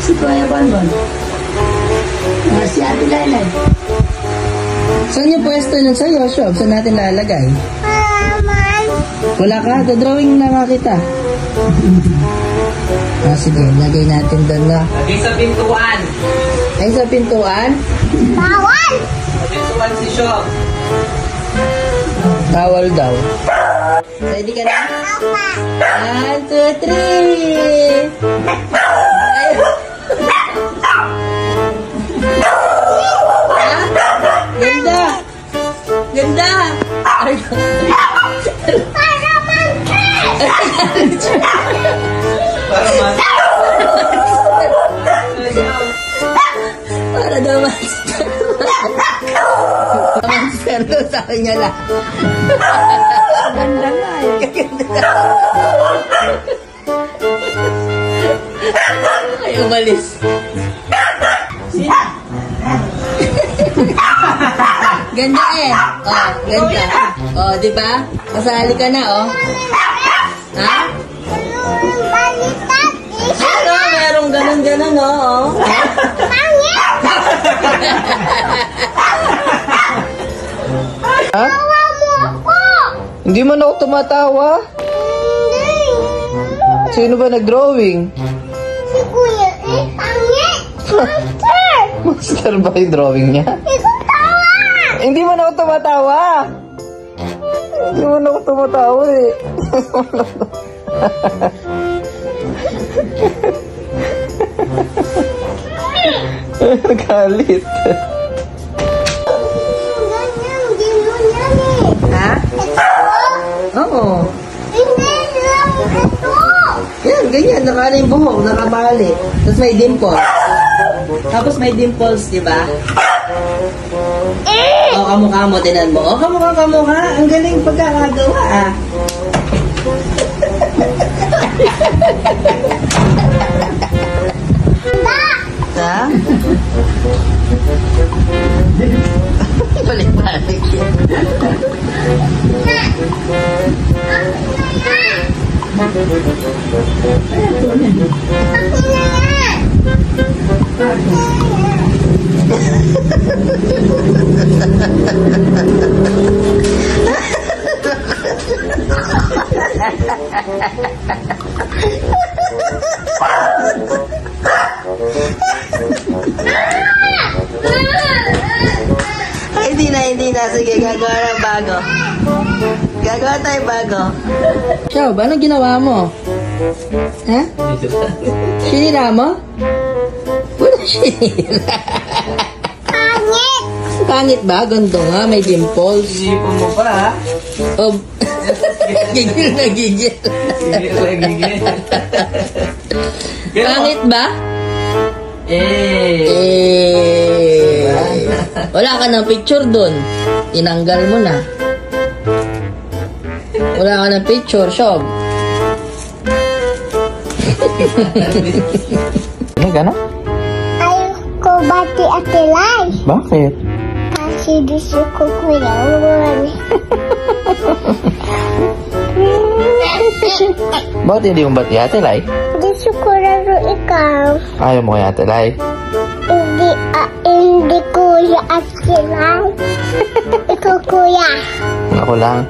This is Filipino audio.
Si Kuya Bonbon. Si Ate Lailay. Saan yung pwesto nun sa'yo, Shob? Saan natin lalagay? Wala ka? Drawing na nga kita. Sige, lagay natin doon na. Lagay sa pintuan. Ay, sa pintuan? Bawal! Sa pintuan si Shob. Bawal daw. Ready ka na? 1, 2, 3! Ganda! Ganda! Para mantis! Para man. Para daw monster. Monster daw sa kanya lang. Ganda nga eh. Ay, umalis. Sino? Ganda eh. Oh, ganda. Oh, di ba? Kasali ka na, oh. Ha? Baliktad! Ito, merong ganun-ganun, oh. Pangit! Ha? Tawa mo ako! Hindi man ako tumatawa. Sino ba nag-drawing? Si Kuya pangit! Monster! Monster ba yung drawing niya? Ikaw tawa! Hindi man ako tumatawa. Hindi man ako tumatawa eh. Galit. Ganyan, gino yan eh. Ha? Ito? Oo. Hindi lang ito! Yan, ganyan. Nakala yung buhok, nakabali. Tapos may dimples. Tapos may dimples, di ba? O, kamukha mo, tinan mo. O, kamukha. Ang galing pagkakagawa, ah. Ha? Balik-balik yun. Hindi na. Sige, gagawa ng bago. Gagawa tayo bago. Shob, anong ginawa mo? Ha? Sinira mo? Wala sinira. Pangit! Pangit ba? Ganda nga, may dimples. Isipon mo pa, ha? Oh, gigil na gigil. Pangit ba? Wala ka ng picture dun. Tinanggal mo na. Wala ka ng picture, Shob. Ano gano'n? Ayaw ko bati Ate Lai. Bakit? Kasi gusto ko kuyawan. Bakit hindi mo bati Ate Lai? Gusto ko laro ikaw. Ayaw mo kay Ate Lai? Hindi kuya Ate Lai. Ikaw kuya. Ako lang.